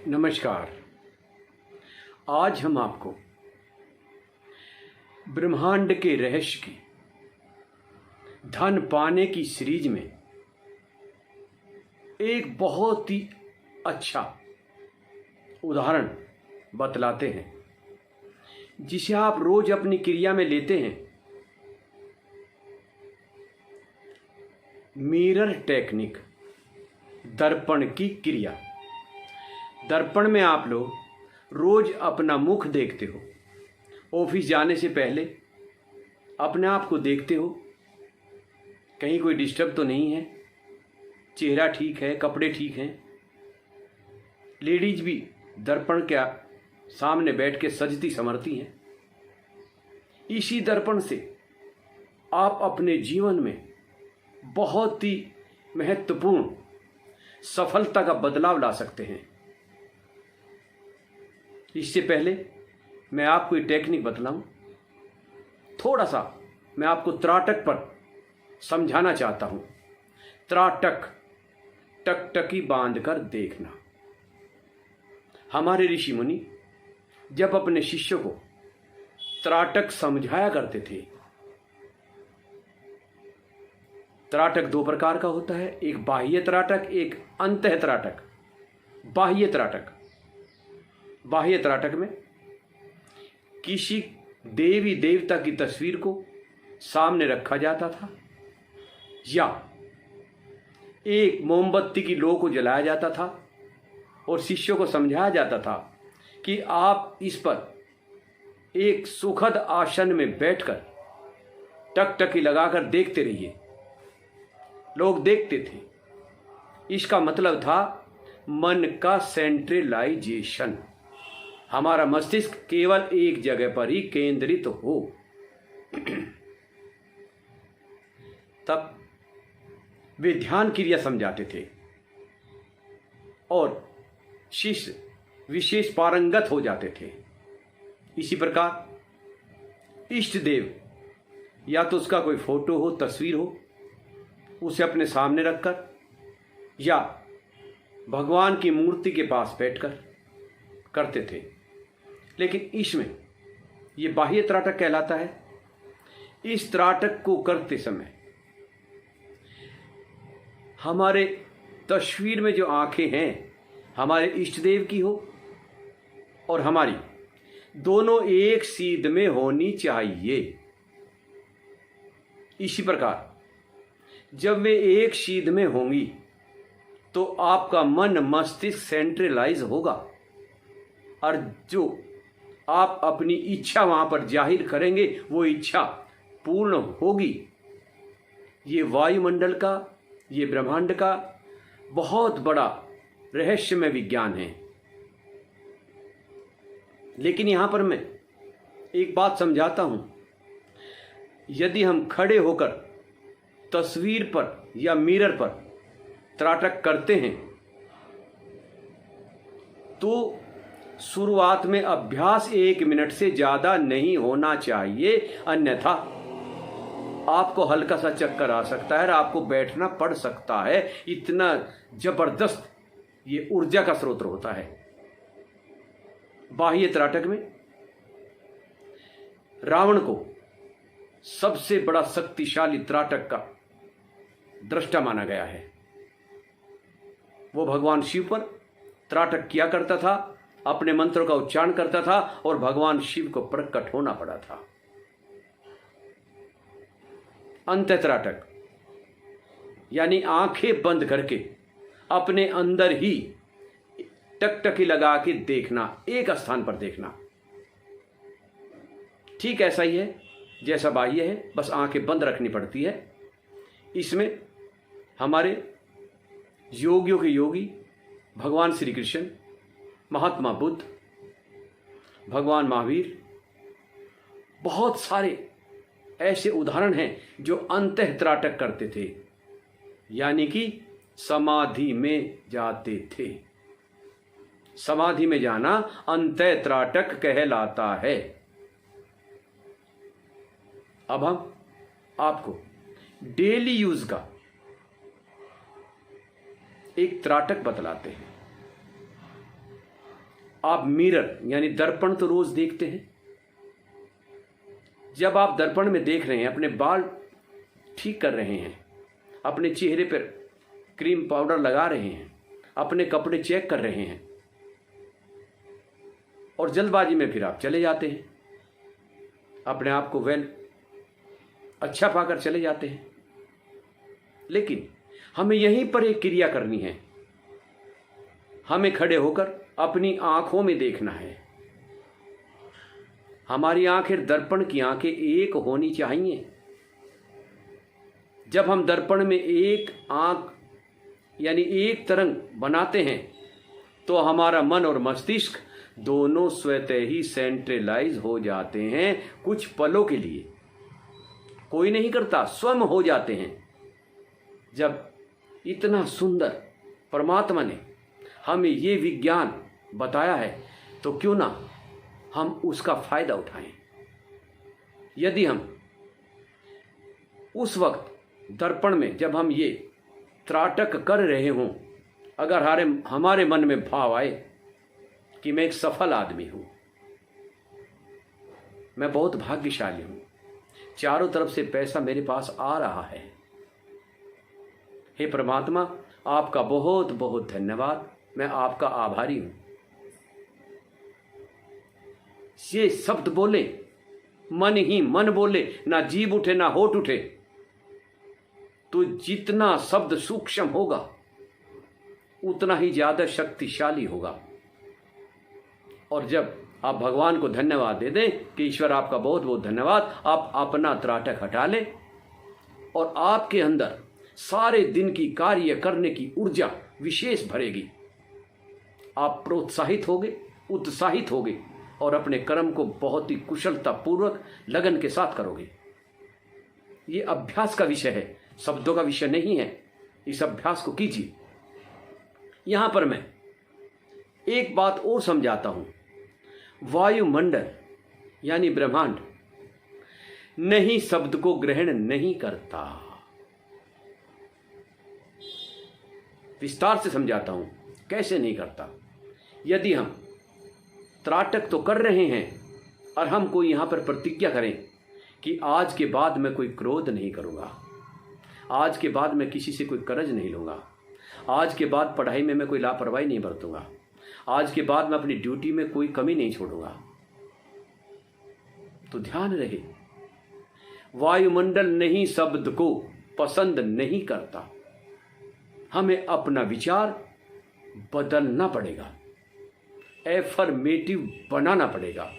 नमस्कार। आज हम आपको ब्रह्मांड के रहस्य की धन पाने की सीरीज में एक बहुत ही अच्छा उदाहरण बतलाते हैं, जिसे आप रोज अपनी क्रिया में लेते हैं। मिरर टेक्निक, दर्पण की क्रिया। दर्पण में आप लोग रोज अपना मुख देखते हो। ऑफिस जाने से पहले अपने आप को देखते हो, कहीं कोई डिस्टर्ब तो नहीं है, चेहरा ठीक है, कपड़े ठीक हैं। लेडीज भी दर्पण के सामने बैठ के सजती संवरती हैं। इसी दर्पण से आप अपने जीवन में बहुत ही महत्वपूर्ण सफलता का बदलाव ला सकते हैं। इससे पहले मैं आपको ये टेक्निक बतलाऊं, थोड़ा सा मैं आपको त्राटक पर समझाना चाहता हूं। त्राटक, टकटकी बांध कर देखना। हमारे ऋषि मुनि जब अपने शिष्यों को त्राटक समझाया करते थे। त्राटक दो प्रकार का होता है, एक बाह्य त्राटक, एक अंतः त्राटक। बाह्य त्राटक में किसी देवी देवता की तस्वीर को सामने रखा जाता था, या एक मोमबत्ती की लौ को जलाया जाता था और शिष्यों को समझाया जाता था कि आप इस पर एक सुखद आसन में बैठकर टकटकी लगाकर देखते रहिए। लोग देखते थे। इसका मतलब था मन का सेंट्रलाइजेशन, हमारा मस्तिष्क केवल एक जगह पर ही केंद्रित हो। तब वे ध्यान क्रिया समझाते थे और शिष्य विशेष पारंगत हो जाते थे। इसी प्रकार इष्ट देव, या तो उसका कोई फोटो हो, तस्वीर हो, उसे अपने सामने रखकर या भगवान की मूर्ति के पास बैठकर करते थे। लेकिन इसमें ये बाह्य त्राटक कहलाता है। इस त्राटक को करते समय हमारे तस्वीर में जो आंखें हैं, हमारे इष्ट देव की हो और हमारी, दोनों एक सीध में होनी चाहिए। इसी प्रकार जब वे एक सीध में होंगी तो आपका मन मस्तिष्क सेंट्रलाइज होगा और जो आप अपनी इच्छा वहां पर जाहिर करेंगे वो इच्छा पूर्ण होगी। ये वायुमंडल का, ये ब्रह्मांड का बहुत बड़ा रहस्यमय विज्ञान है। लेकिन यहां पर मैं एक बात समझाता हूं। यदि हम खड़े होकर तस्वीर पर या मिरर पर त्राटक करते हैं तो शुरुआत में अभ्यास 1 मिनट से ज्यादा नहीं होना चाहिए, अन्यथा आपको हल्का सा चक्कर आ सकता है और आपको बैठना पड़ सकता है। इतना जबरदस्त ये ऊर्जा का स्रोत होता है। बाह्य त्राटक में रावण को सबसे बड़ा शक्तिशाली त्राटक का दृष्टा माना गया है। वो भगवान शिव पर त्राटक किया करता था, अपने मंत्रों का उच्चारण करता था और भगवान शिव को प्रकट होना पड़ा था। अंतः त्राटक यानी आंखें बंद करके अपने अंदर ही टकटकी लगा के देखना, एक स्थान पर देखना। ठीक ऐसा ही है जैसा बाह्य है, बस आंखें बंद रखनी पड़ती है। इसमें हमारे योगियों के योगी भगवान श्री कृष्ण, महात्मा बुद्ध, भगवान महावीर, बहुत सारे ऐसे उदाहरण हैं जो अंतः त्राटक करते थे, यानी कि समाधि में जाते थे। समाधि में जाना अंतः त्राटक कहलाता है। अब हम आपको डेली यूज का एक त्राटक बतलाते हैं। आप मिरर यानी दर्पण तो रोज देखते हैं। जब आप दर्पण में देख रहे हैं, अपने बाल ठीक कर रहे हैं, अपने चेहरे पर क्रीम पाउडर लगा रहे हैं, अपने कपड़े चेक कर रहे हैं और जल्दबाजी में फिर आप चले जाते हैं, अपने आप को अच्छा पाकर चले जाते हैं। लेकिन हमें यहीं पर एक क्रिया करनी है। हमें खड़े होकर अपनी आंखों में देखना है। हमारी आंखें दर्पण की आंखें एक होनी चाहिए। जब हम दर्पण में एक आंख यानी एक तरंग बनाते हैं तो हमारा मन और मस्तिष्क दोनों स्वतः ही सेंट्रलाइज हो जाते हैं। कुछ पलों के लिए, कोई नहीं करता, स्वयं हो जाते हैं। जब इतना सुंदर परमात्मा ने हमें ये विज्ञान बताया है तो क्यों ना हम उसका फायदा उठाएं। यदि हम उस वक्त दर्पण में जब हम ये त्राटक कर रहे हों, अगर हमारे मन में भाव आए कि मैं एक सफल आदमी हूं, मैं बहुत भाग्यशाली हूं, चारों तरफ से पैसा मेरे पास आ रहा है, हे परमात्मा आपका बहुत बहुत धन्यवाद, मैं आपका आभारी हूं, ये शब्द बोले, मन ही मन बोले, ना जीभ उठे ना होठ उठे, तो जितना शब्द सूक्ष्म होगा उतना ही ज्यादा शक्तिशाली होगा। और जब आप भगवान को धन्यवाद दे दें कि ईश्वर आपका बहुत बहुत धन्यवाद, आप अपना त्राटक हटा लें और आपके अंदर सारे दिन की कार्य करने की ऊर्जा विशेष भरेगी। आप प्रोत्साहित होगे, उत्साहित होगे और अपने कर्म को बहुत ही कुशलता पूर्वक लगन के साथ करोगे। ये अभ्यास का विषय है, शब्दों का विषय नहीं है। इस अभ्यास को कीजिए। यहां पर मैं एक बात और समझाता हूं। वायुमंडल यानी ब्रह्मांड नहीं शब्द को ग्रहण नहीं करता। विस्तार से समझाता हूं कैसे नहीं करता। यदि हम त्राटक तो कर रहे हैं और हम कोई यहां पर प्रतिज्ञा करें कि आज के बाद मैं कोई क्रोध नहीं करूंगा, आज के बाद मैं किसी से कोई कर्ज नहीं लूंगा, आज के बाद पढ़ाई में मैं कोई लापरवाही नहीं बरतूंगा, आज के बाद मैं अपनी ड्यूटी में कोई कमी नहीं छोड़ूंगा, तो ध्यान रहे वायुमंडल नहीं शब्द को पसंद नहीं करता। हमें अपना विचार बदलना पड़ेगा, एफर्मेटिव बनाना पड़ेगा।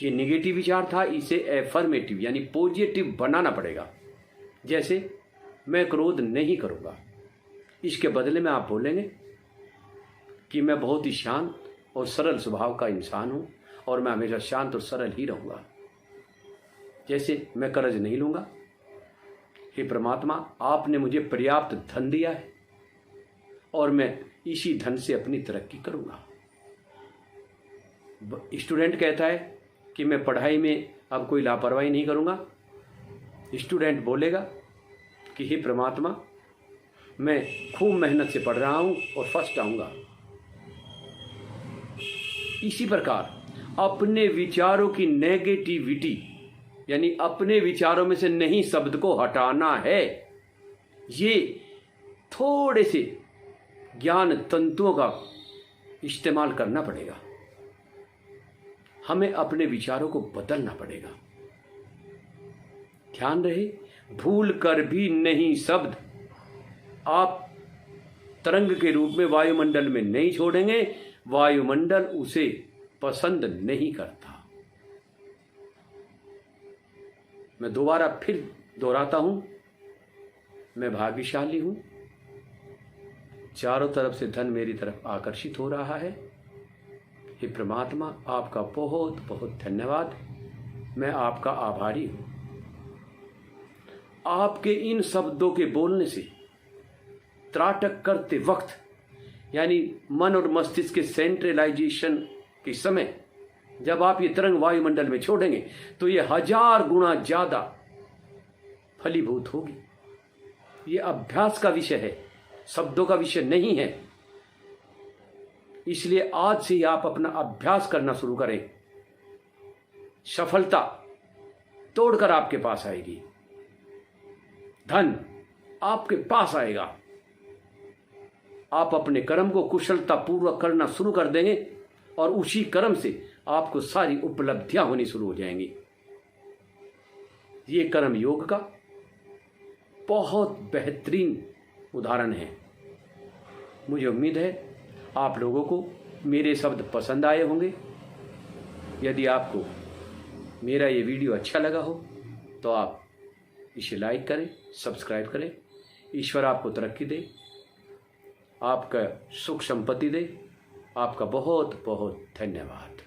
ये निगेटिव विचार था, इसे एफर्मेटिव यानी पॉजिटिव बनाना पड़ेगा। जैसे मैं क्रोध नहीं करूंगा, इसके बदले में आप बोलेंगे कि मैं बहुत ही शांत और सरल स्वभाव का इंसान हूं और मैं हमेशा शांत और सरल ही रहूंगा। जैसे मैं कर्ज नहीं लूंगा, हे परमात्मा आपने मुझे पर्याप्त धन दिया है और मैं इसी धन से अपनी तरक्की करूंगा। स्टूडेंट कहता है कि मैं पढ़ाई में अब कोई लापरवाही नहीं करूंगा। स्टूडेंट बोलेगा कि हे परमात्मा मैं खूब मेहनत से पढ़ रहा हूं और फर्स्ट आऊंगा। इसी प्रकार अपने विचारों की नेगेटिविटी यानी अपने विचारों में से नहीं शब्द को हटाना है। ये थोड़े से ज्ञान तंतुओं का इस्तेमाल करना पड़ेगा। हमें अपने विचारों को बदलना पड़ेगा। ध्यान रहे भूल कर भी नहीं शब्द आप तरंग के रूप में वायुमंडल में नहीं छोड़ेंगे, वायुमंडल उसे पसंद नहीं करता। मैं दोबारा फिर दोहराता हूं, मैं भाग्यशाली हूं, चारों तरफ से धन मेरी तरफ आकर्षित हो रहा है। हे परमात्मा आपका बहुत बहुत धन्यवाद, मैं आपका आभारी हूं। आपके इन शब्दों के बोलने से त्राटक करते वक्त यानी मन और मस्तिष्क के सेंट्रलाइजेशन के समय जब आप ये तरंग वायुमंडल में छोड़ेंगे तो ये 1000 गुना ज्यादा फलीभूत होगी। ये अभ्यास का विषय है, शब्दों का विषय नहीं है। इसलिए आज से ही आप अपना अभ्यास करना शुरू करें। सफलता तोड़कर आपके पास आएगी, धन आपके पास आएगा। आप अपने कर्म को कुशलता पूर्वक करना शुरू कर देंगे और उसी कर्म से आपको सारी उपलब्धियां होनी शुरू हो जाएंगी। ये कर्म योग का बहुत बेहतरीन उदाहरण है। मुझे उम्मीद है आप लोगों को मेरे शब्द पसंद आए होंगे। यदि आपको मेरा ये वीडियो अच्छा लगा हो तो आप इसे लाइक करें, सब्सक्राइब करें। ईश्वर आपको तरक्की दे, आपका सुख संपत्ति दे। आपका बहुत बहुत धन्यवाद।